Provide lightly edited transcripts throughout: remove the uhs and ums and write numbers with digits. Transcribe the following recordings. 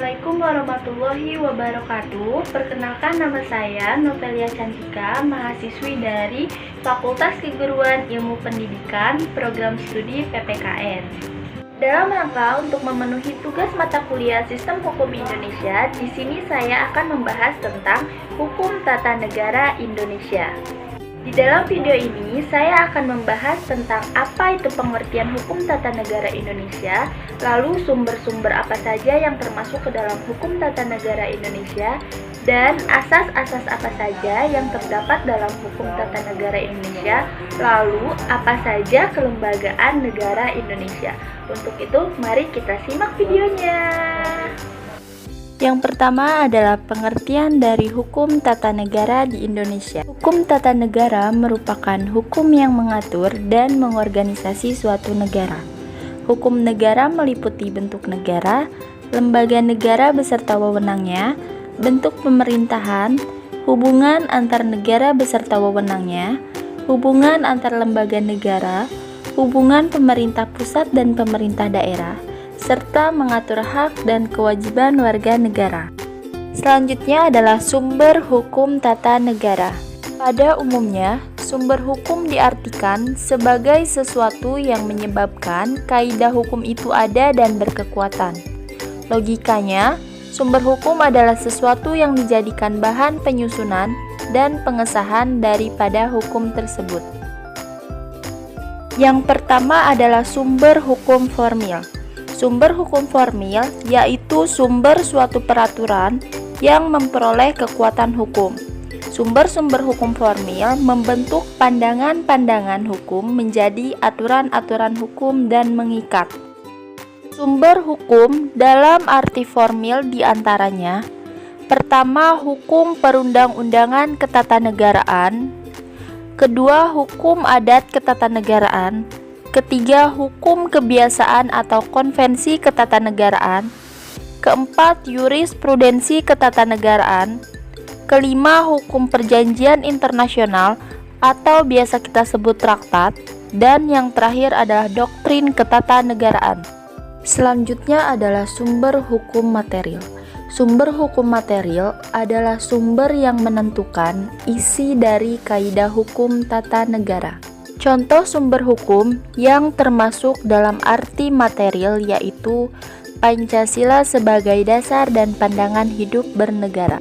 Assalamualaikum warahmatullahi wabarakatuh. Perkenalkan, nama saya Novelia Cantika, mahasiswi dari Fakultas Keguruan Ilmu Pendidikan, Program Studi PPKN. Dalam rangka untuk memenuhi tugas mata kuliah Sistem Hukum Indonesia, di sini saya akan membahas tentang Hukum Tata Negara Indonesia. Di dalam video ini, saya akan membahas tentang apa itu pengertian Hukum Tata Negara Indonesia, lalu sumber-sumber apa saja yang termasuk ke dalam Hukum Tata Negara Indonesia, dan asas-asas apa saja yang terdapat dalam Hukum Tata Negara Indonesia, lalu apa saja kelembagaan negara Indonesia. Untuk itu, mari kita simak videonya. Yang pertama adalah pengertian dari hukum tata negara di Indonesia. Hukum tata negara merupakan hukum yang mengatur dan mengorganisasi suatu negara. Hukum negara meliputi bentuk negara, lembaga negara beserta wewenangnya, bentuk pemerintahan, hubungan antar negara beserta wewenangnya, hubungan antar lembaga negara, hubungan pemerintah pusat dan pemerintah daerah, serta mengatur hak dan kewajiban warga negara. Selanjutnya adalah sumber hukum tata negara. Pada umumnya, sumber hukum diartikan sebagai sesuatu yang menyebabkan kaidah hukum itu ada dan berkekuatan. Logikanya, sumber hukum adalah sesuatu yang dijadikan bahan penyusunan dan pengesahan daripada hukum tersebut. Yang pertama adalah sumber hukum formil. Sumber hukum formil yaitu sumber suatu peraturan yang memperoleh kekuatan hukum. Sumber-sumber hukum formil membentuk pandangan-pandangan hukum menjadi aturan-aturan hukum dan mengikat. Sumber hukum dalam arti formil diantaranya: pertama, hukum perundang-undangan ketatanegaraan; kedua, hukum adat ketatanegaraan; ketiga, hukum kebiasaan atau konvensi ketatanegaraan; keempat, jurisprudensi ketatanegaraan; kelima, hukum perjanjian internasional atau biasa kita sebut traktat; dan yang terakhir adalah doktrin ketatanegaraan. Selanjutnya adalah sumber hukum material. Sumber hukum material adalah sumber yang menentukan isi dari kaidah hukum tata negara. Contoh sumber hukum yang termasuk dalam arti material yaitu Pancasila sebagai dasar dan pandangan hidup bernegara.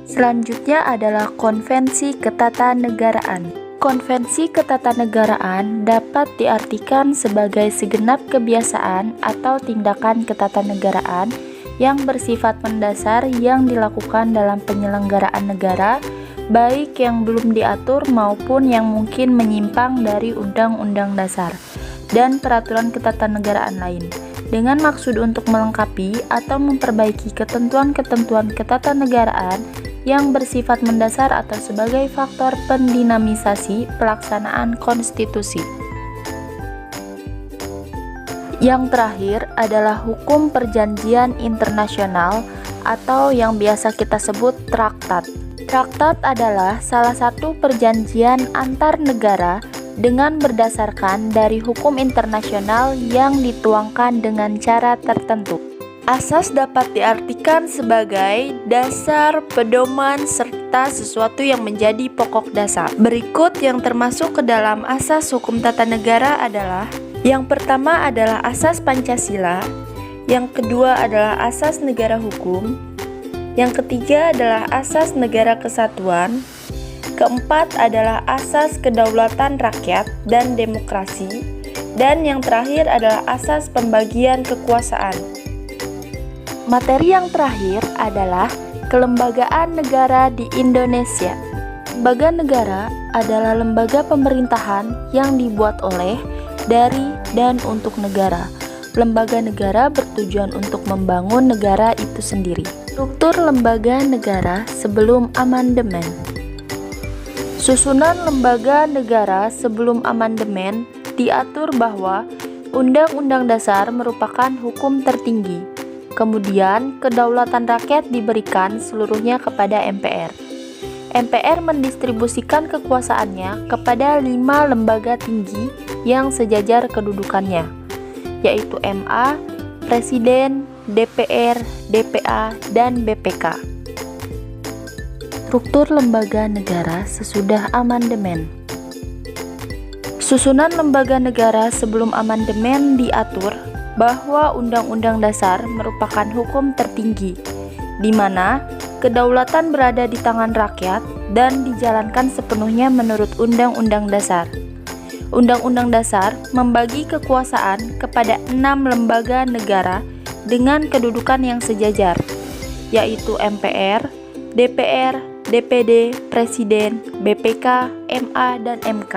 Selanjutnya adalah konvensi ketatanegaraan. Konvensi ketatanegaraan dapat diartikan sebagai segenap kebiasaan atau tindakan ketatanegaraan yang bersifat mendasar yang dilakukan dalam penyelenggaraan negara, baik yang belum diatur maupun yang mungkin menyimpang dari Undang-Undang Dasar dan peraturan ketatanegaraan lain, dengan maksud untuk melengkapi atau memperbaiki ketentuan-ketentuan ketatanegaraan yang bersifat mendasar atau sebagai faktor pendinamisasi pelaksanaan konstitusi. Yang terakhir adalah hukum perjanjian internasional atau yang biasa kita sebut traktat. Traktat adalah salah satu perjanjian antar negara dengan berdasarkan dari hukum internasional yang dituangkan dengan cara tertentu. Asas dapat diartikan sebagai dasar, pedoman, serta sesuatu yang menjadi pokok dasar. Berikut yang termasuk ke dalam asas hukum tata negara adalah: yang pertama adalah asas Pancasila, yang kedua adalah asas negara hukum, yang ketiga adalah asas negara kesatuan, keempat adalah asas kedaulatan rakyat dan demokrasi, dan yang terakhir adalah asas pembagian kekuasaan. Materi yang terakhir adalah kelembagaan negara di Indonesia. Lembaga negara adalah lembaga pemerintahan yang dibuat oleh, dari, dan untuk negara. Lembaga negara bertujuan untuk membangun negara itu sendiri. Struktur lembaga negara sebelum amandemen. Susunan lembaga negara sebelum amandemen diatur bahwa Undang-Undang Dasar merupakan hukum tertinggi. Kemudian, kedaulatan rakyat diberikan seluruhnya kepada MPR. MPR mendistribusikan kekuasaannya kepada 5 lembaga tinggi yang sejajar kedudukannya, yaitu MA, Presiden, DPR, DPA, dan BPK. Struktur lembaga negara sesudah amandemen. Susunan lembaga negara sebelum amandemen diatur bahwa Undang-Undang Dasar merupakan hukum tertinggi, di mana kedaulatan berada di tangan rakyat dan dijalankan sepenuhnya menurut Undang-Undang Dasar. Undang-Undang Dasar membagi kekuasaan kepada 6 lembaga negara dengan kedudukan yang sejajar, yaitu MPR, DPR, DPD, Presiden, BPK, MA, dan MK.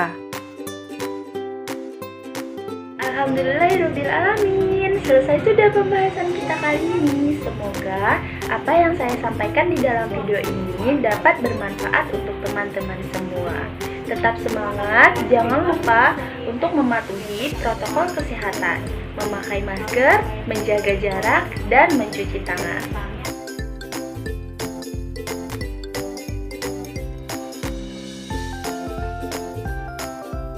Alhamdulillahirrabbilalamin, selesai sudah pembahasan kita kali ini. Semoga apa yang saya sampaikan di dalam video ini dapat bermanfaat untuk teman-teman semua. Tetap semangat, jangan lupa untuk mematuhi protokol kesehatan, memakai masker, menjaga jarak, dan mencuci tangan.